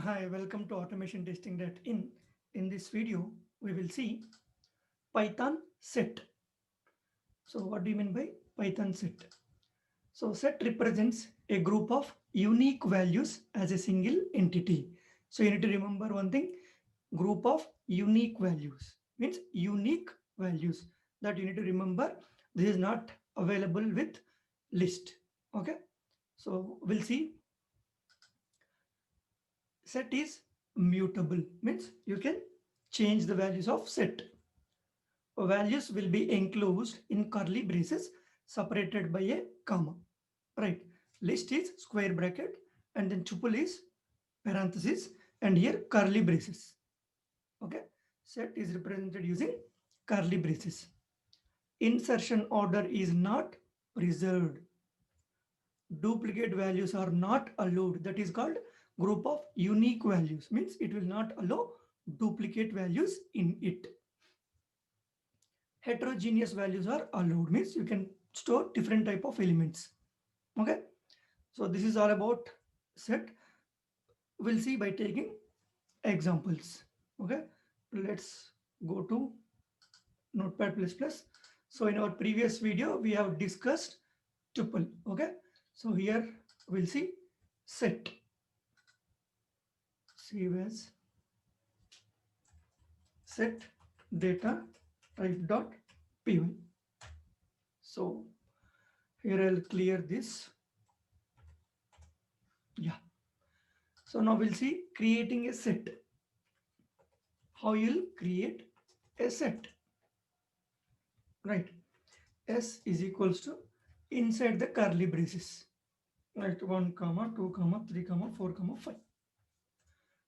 Hi, welcome to automation testing.in. In this video, we will see Python set. So what do you mean by Python set? So set represents a group of unique values as a single entity. So you need to remember one thing, group of unique values means unique values that you need to remember. This is not available with list. Okay. So we'll see set is mutable means you can change the values of set. Values will be enclosed in curly braces separated by a comma, right? List is square bracket and then tuple is parenthesis and here curly braces. Okay, set is represented using curly braces. Insertion order is not preserved. Duplicate values are not allowed. That is called group of unique values means it will not allow duplicate values in it. Heterogeneous values are allowed means you can store different type of elements. Okay, so this is all about set. We'll see by taking examples. Okay, let's go to notepad++. So in our previous video we have discussed tuple. Okay, so here we'll see set. Save as set data type dot py. So here I'll clear this. Yeah, so now we'll see creating a set. How you'll create a set, right? S is equals to inside the curly braces, right? 1 comma 2 comma 3 comma 4 comma 5.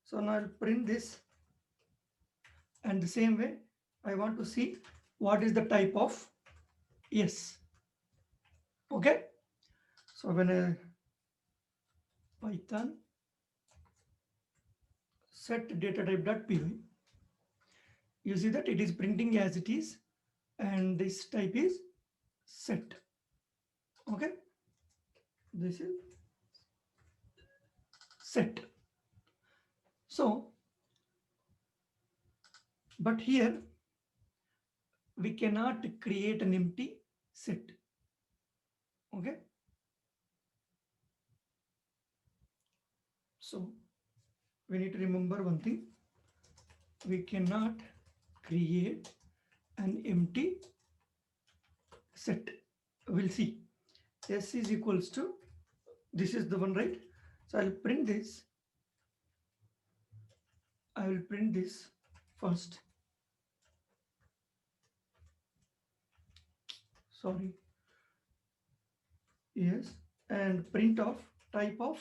So now I'll print this, and the same way I want to see what is the type of S. Okay, so when I python set data type dot py, you see that it is printing as it is and this type is set. Okay, this is set. So but here we cannot create an empty set. Okay, so we need to remember one thing, we cannot create an empty set. We'll see S is equals to, this is the one, right? So I'll print this, I will print this first, sorry, yes, and print of type of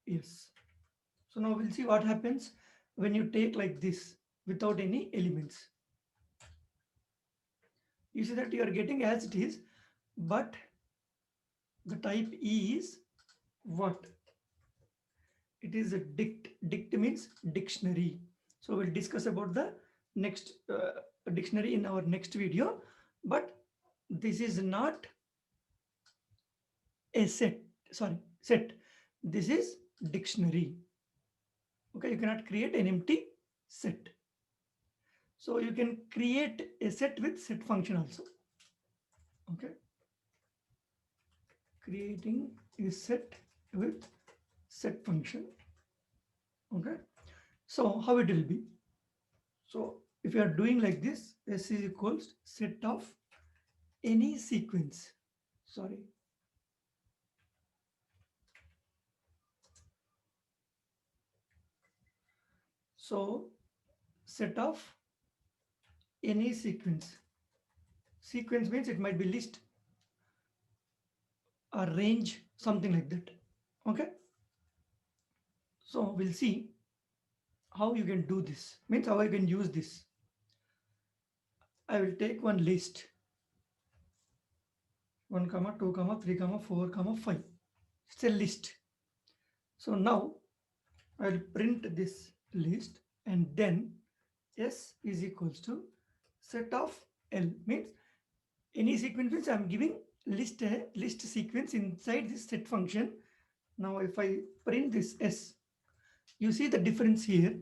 yes. So now we'll see what happens when you take like this without any elements. You see that you are getting as it is, but the type is what? It is a dict. Dict means dictionary. So we'll discuss about the next dictionary in our next video. But this is not a set. Sorry, set. This is dictionary. Okay, you cannot create an empty set. So you can create a set with set function also. Okay, creating a set with set function. Okay, so how it will be? So if you are doing like this, S is equals set of any sequence. Sorry. So set of any sequence. Sequence means it might be list or range, something like that. Okay. So we'll see how you can do this. Means how I can use this. I will take one list. 1 comma 2 comma 3 comma 4 comma 5. It's a list. So now I'll print this list and then S is equals to set of L means any sequence means I'm giving list sequence inside this set function. Now if I print this S, You see the difference here.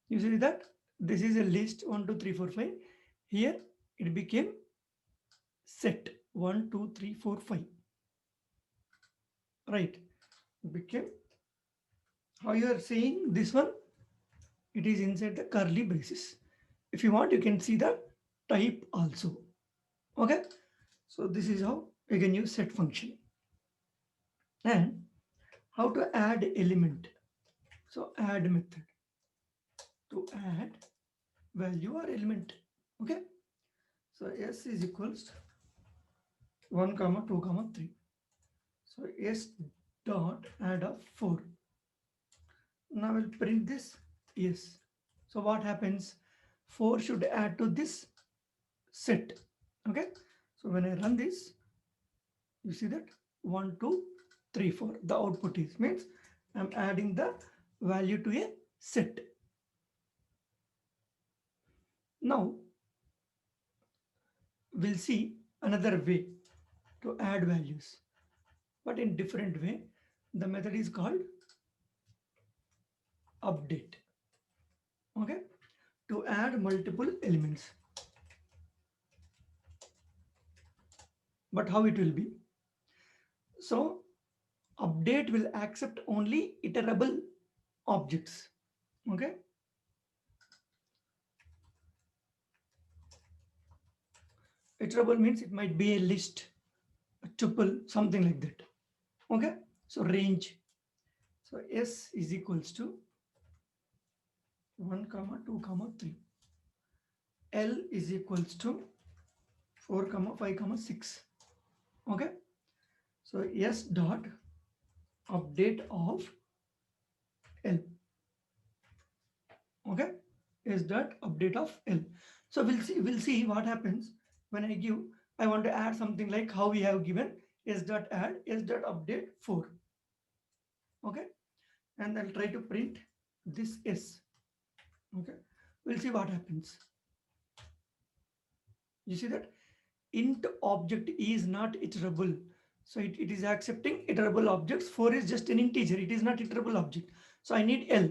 You see that this is a list 1, 2, 3, 4, 5. Here it became set 1, 2, 3, 4, 5. Right. It became, how you are seeing this one, it is inside the curly braces. If you want, you can see the type also. Okay. So this is how you can use set function. And how to add element. So add method to add value or element. Okay. So s is equals to 1 comma 2 comma 3. So s dot add of 4. Now we'll print this yes. So what happens? 4 should add to this set. Okay. So when I run this, you see that 1, 2, 3, 4. The output is means I'm adding the value to a set. Now we'll see another way to add values, but in different way. The method is called update. Okay, to add multiple elements. But how it will be? So update will accept only iterable objects. Okay, iterable means it might be a list, a tuple, something like that. Okay, so range. So s is equals to 1 comma 2 comma 3. L is equals to 4 comma 5 comma 6. Okay, so s dot update of L. Okay, is that update of L. So we'll see what happens when I give, I want to add something like how we have given s dot add s dot update 4. Okay, and I'll try to print this s. Okay, we'll see what happens. You see that int object is not iterable, so it is accepting iterable objects. 4 is just an integer, it is not iterable object, so I need L.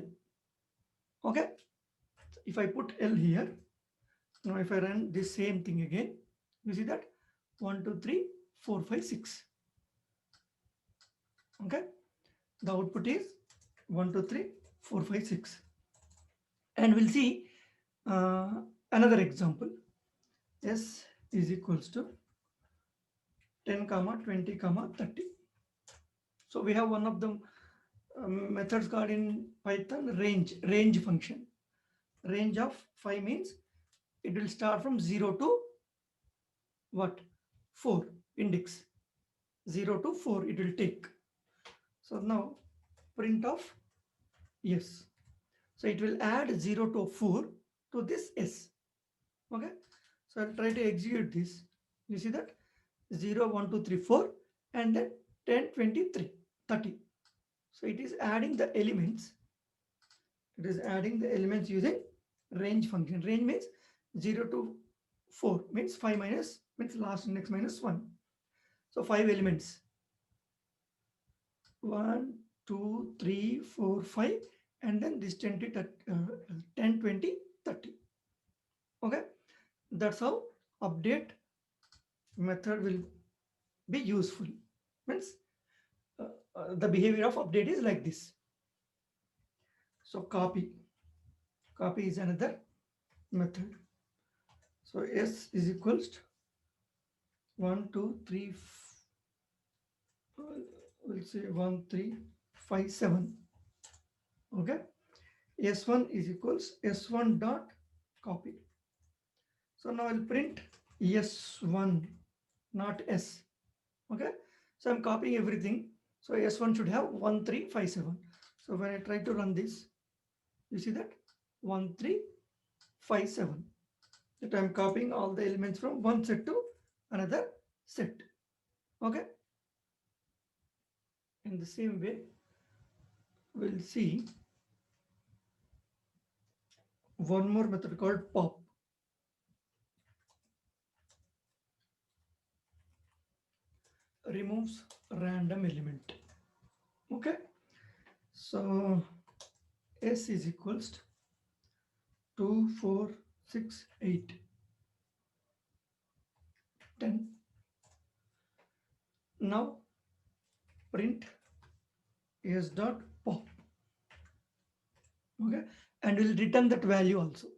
Okay, if I put L here, now if I run this same thing again, you see that 1, 2, 3, 4, 5, 6. Okay, the output is 1, 2, 3, 4, 5, 6. And we'll see another example. S is equals to 10 comma 20 comma 30. So we have one of the methods called in Python range function. Range of 5 means it will start from 0 to what? 4 index. 0 to 4 it will take. So now print of yes. So it will add 0 to 4 to this s. Okay. So I'll try to execute this. You see that 0, 1, 2, 3, 4 and then 10, 20, 30. So it is adding the elements. It is adding the elements using range function. Range means 0 to 4 means 5 minus means last index minus 1. So 5 elements. 1, 2, 3, 4, 5 and then this 10, 20, 30. Okay, that's how update method will be useful. Means the behavior of update is like this. So copy is another method. So s is equals to 1, 2, 3, we'll say 1, 3, 5, 7. Okay, s1 is equals s1 dot copy. So now I'll print s1, not s. Okay, so I'm copying everything. So s1 should have 1, 3, 5, 7. So when I try to run this, you see that 1, 3, 5, 7. That I'm copying all the elements from one set to another set. Okay. In the same way, we'll see one more method called pop. Removes random element. Okay. So S is equals to 2, 4, 6, 8, 10. Now print S dot pop. Okay, and we'll return that value also.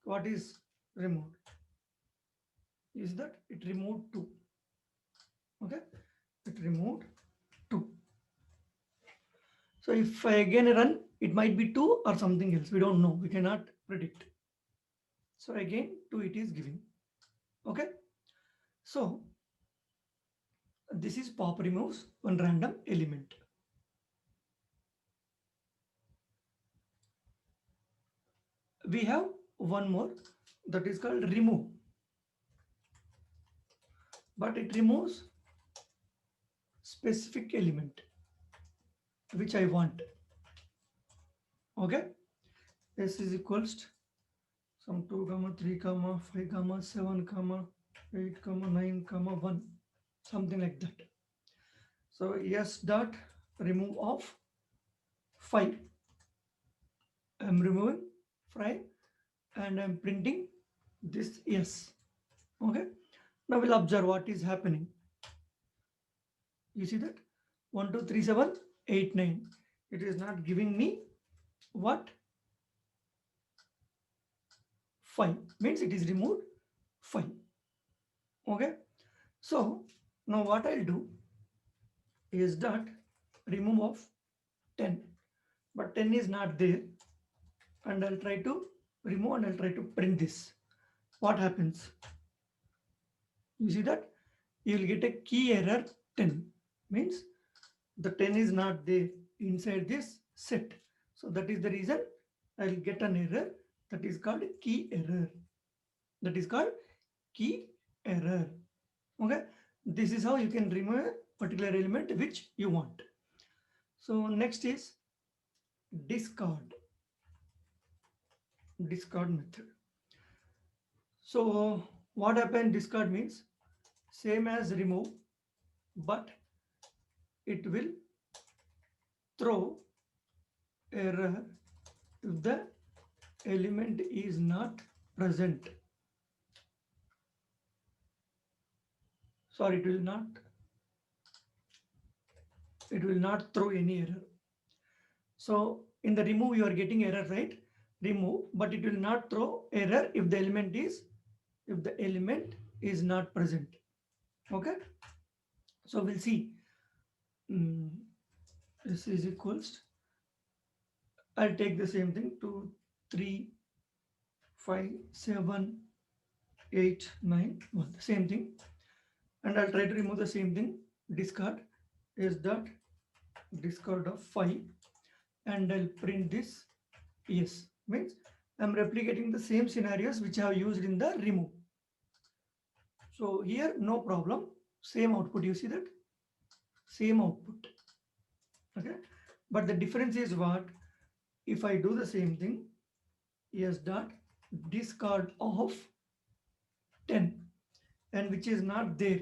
What is removed? Is that it removed 2. Okay, it removed 2. So if I again run, it might be 2 or something else. We don't know. We cannot predict. So again 2 it is giving. Okay. So this is pop removes one random element. We have one more that is called remove, but it removes specific element which I want. Okay. S is equals to some 2 comma 3 comma 5 comma 7 comma 8 comma 9 comma 1, something like that. So S dot remove of 5. I'm removing 5 and I'm printing this S. Okay. Now we'll observe what is happening. You see that 1 2 3 7 8 9. It is not giving me what 5, means it is removed 5. Okay. So now what I'll do is that remove of 10, but 10 is not there, and I'll try to remove and I'll try to print this. What happens? You see that you will get a key error 10, means the 10 is not there inside this set. So that is the reason I'll get an error that is called key error. That is called key error. Okay. This is how you can remove a particular element which you want. So next is discard method. So what happened? Discard means same as remove, but it will throw error if the element is not present. Sorry, it will not throw any error. So in the remove you are getting error, right? Remove, but it will not throw error if the element is not present. Okay. So we'll see. This is equals to, I'll take the same thing, 2 3 5 7 8 9 1, the same thing, and I'll try to remove the same thing. Discard is that discard of 5, and I'll print this yes, means I'm replicating the same scenarios which I have used in the remove. So here no problem, same output. You see that same output. Okay, but the difference is what? If I do the same thing, yes dot discard of 10, and which is not there.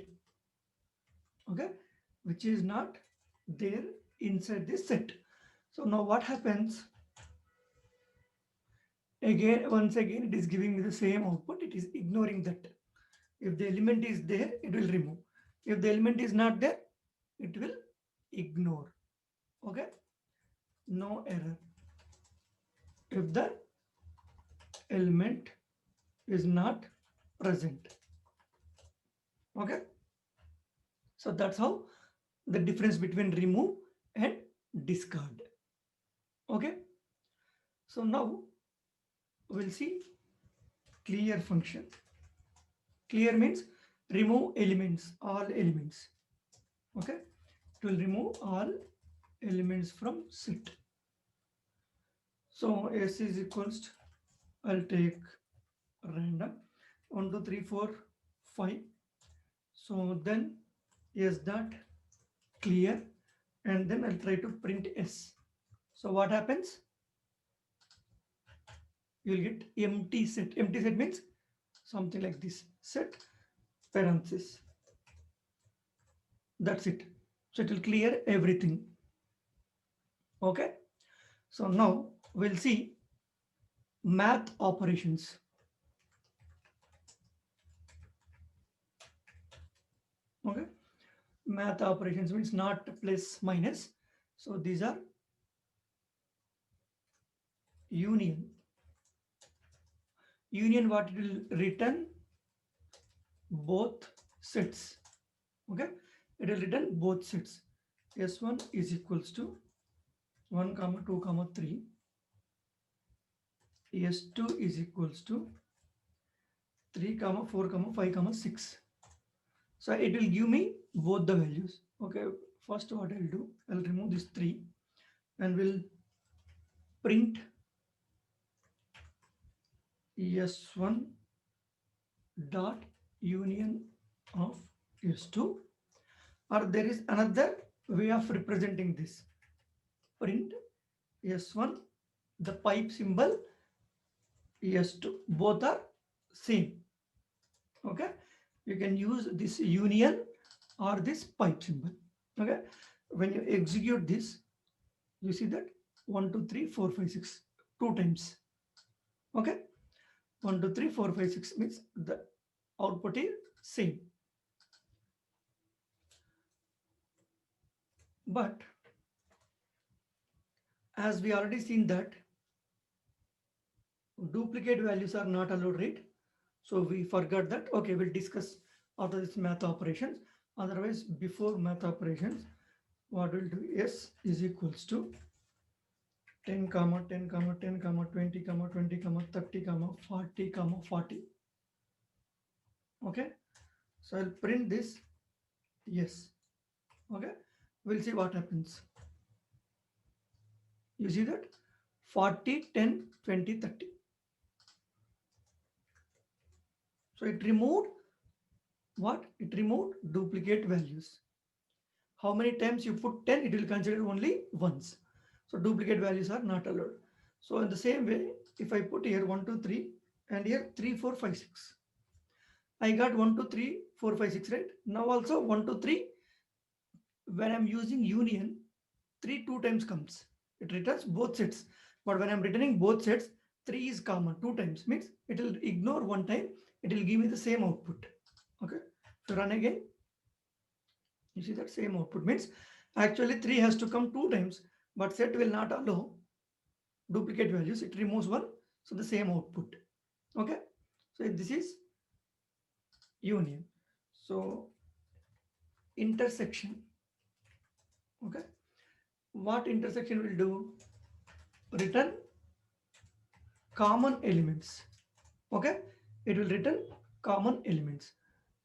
Okay, which is not there inside this set. So now what happens? Again, once again, it is giving me the same output. It is ignoring that. If the element is there, it will remove. If the element is not there, it will ignore. Okay, no error. If the element is not present. Okay, so that's how the difference between remove and discard. Okay, so now we'll see clear function. Clear means remove elements, all elements. Okay, it will remove all elements from set. So S is equals to, I'll take random 1 2 3 4 5. So then S dot clear, and then I'll try to print S. So what happens? You'll get empty set. Empty set means something like this, set parenthesis. That's it. So it will clear everything. Okay. So now we'll see math operations. Okay, math operations means not plus minus. So these are union. Union, what it will return? Both sets. Okay, it will return both sets. S1 is equals to 1 comma 2 comma 3. S2 is equals to 3 comma 4 comma 5 comma 6. So it will give me both the values. Okay, first what I'll do, I'll remove this 3 and will print S1 dot union of S2, or there is another way of representing this. Print S1, the pipe symbol, S2, both are same. Okay, you can use this union or this pipe symbol. Okay, when you execute this, you see that 1 2 3 4 5 6 two times. Okay, 1 2 3 4 5 6 means the output is same. But as we already seen that duplicate values are not allowed, right? So we forgot that. Okay, we'll discuss after this math operations. Otherwise, before math operations, what we'll do, S is equals to 10 comma 10 comma 10 comma 20 comma 20 comma 30 comma 40 comma 40. Okay, so I'll print this. Yes. Okay, we'll see what happens. You see that 40 10 20 30. So it removed what? It removed duplicate values. How many times you put 10, it will consider only once. So duplicate values are not allowed. So in the same way, if I put here 1 2 3 and here 3 4 5 6, I got 1 2 3 4 5 6, right? Now also 1 2 3, when I'm using union, 3 two times comes. It returns both sets. But when I'm returning both sets, 3 is common 2 times, means it will ignore one time. It will give me the same output. Okay, so run again. You see that same output means actually 3 has to come 2 times, but set will not allow duplicate values. It removes one, so the same output. Okay, so this is union. So intersection. Okay, what intersection will do? Return common elements. Okay, it will return common elements.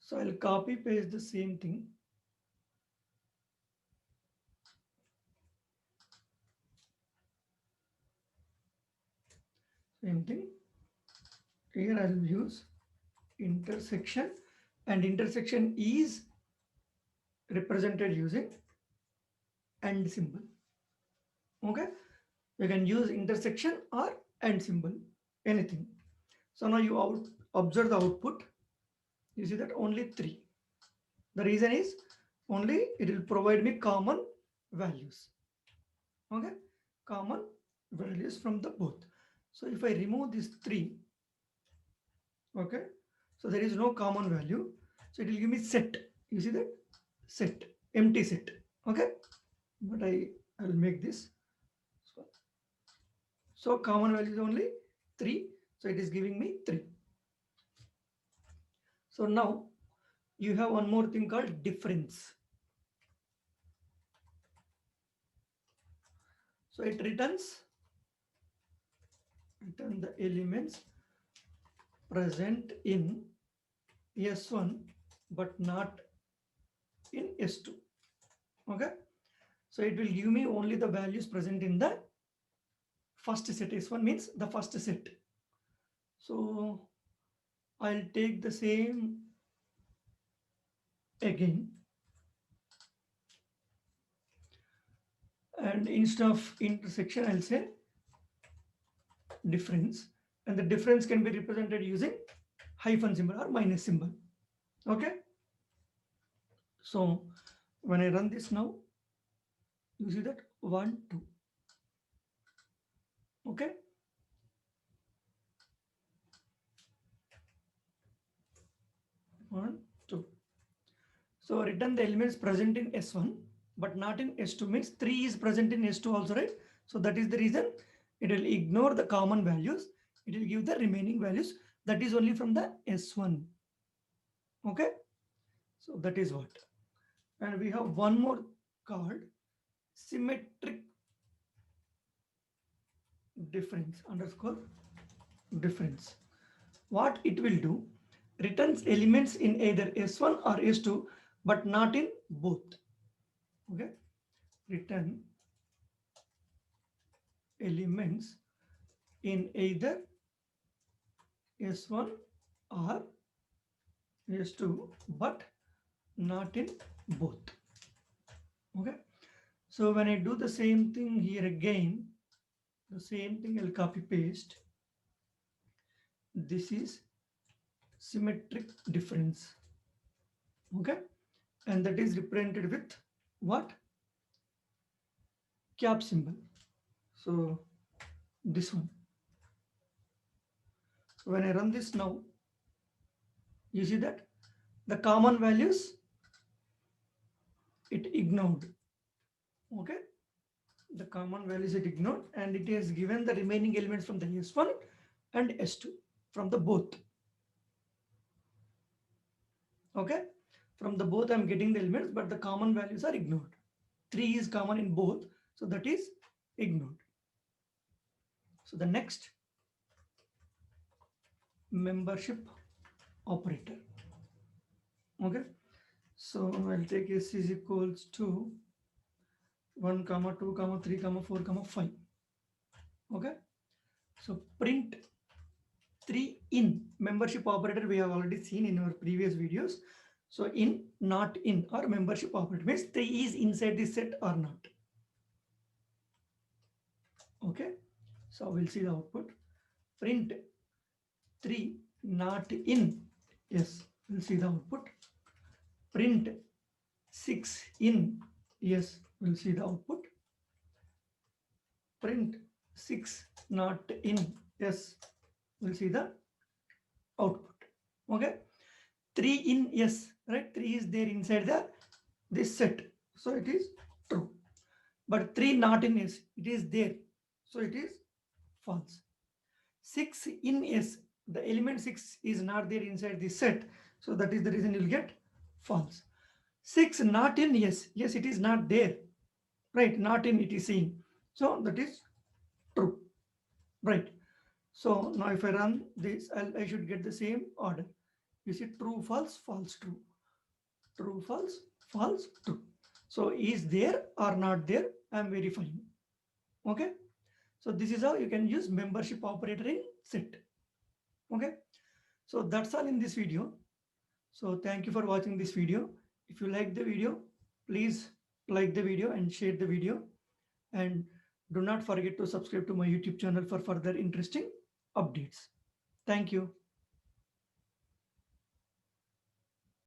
So I'll copy paste the same thing. Same thing. Here I will use intersection, and intersection is represented using and symbol. Okay, you can use intersection or and symbol, anything. So now you observe the output. You see that only 3. The reason is only it will provide me common values. Okay, common values from the both. So if I remove this 3, okay, so there is no common value, so it will give me set. You see that set, empty set. Okay, but I'll make this. So common value is only 3, so it is giving me 3. So now you have one more thing called difference. So it return the elements present in S1 but not in S2. Okay, so it will give me only the values present in the first set. S1 means the first set. So I'll take the same again, and instead of intersection I'll say difference, and the difference can be represented using hyphen symbol or minus symbol. Okay, so when I run this now, you see that 1 2. Okay. One, two. So return the elements present in S1, but not in S2 means 3 is present in S2 also, right? So that is the reason it will ignore the common values. It will give the remaining values that is only from the S1. Okay. So that is what. And we have one more called symmetric difference underscore difference. What it will do, returns elements in either S1 or S2, but not in both. Okay. Return elements in either S1 or S2, but not in both. Okay. So when I do the same thing here again, the same thing I'll copy paste. This is symmetric difference. Okay. And that is represented with what? Cap symbol. So this one. So when I run this now, you see that the common values it ignored. Okay. The common values it ignored, and it has given the remaining elements from the S1 and S2 from the both. Okay. From the both I'm getting the elements, but the common values are ignored. 3 is common in both, so that is ignored. So the next, membership operator. Okay. So I'll take S is equals to 1 comma 2 comma 3 comma 4 comma 5. Okay. So print 3 in membership operator we have already seen in our previous videos. So in, not in, or membership operator means 3 is inside the set or not. Okay. So we'll see the output. Print 3 not in. Yes, we'll see the output. Print 6 in. Yes, we'll see the output. Print 6 not in. Yes, we'll see the output. Okay. 3 in. Yes, right. 3 is there inside this set. So it is true. But 3 not in. Yes, it is there. So it is false. 6 in. Yes, the element 6 is not there inside this set. So that is the reason you'll get false. 6 not in. Yes, yes, it is not there. Right, not in it is saying. So that is true. Right. So now if I run this, I should get the same order. You see true, false, false, true. True, false, false, true. So is there or not there? I am verifying. Okay. So this is how you can use membership operator in set. Okay. So that's all in this video. So thank you for watching this video. If you like the video, please like the video and share the video. And do not forget to subscribe to my YouTube channel for further interesting updates. Thank you.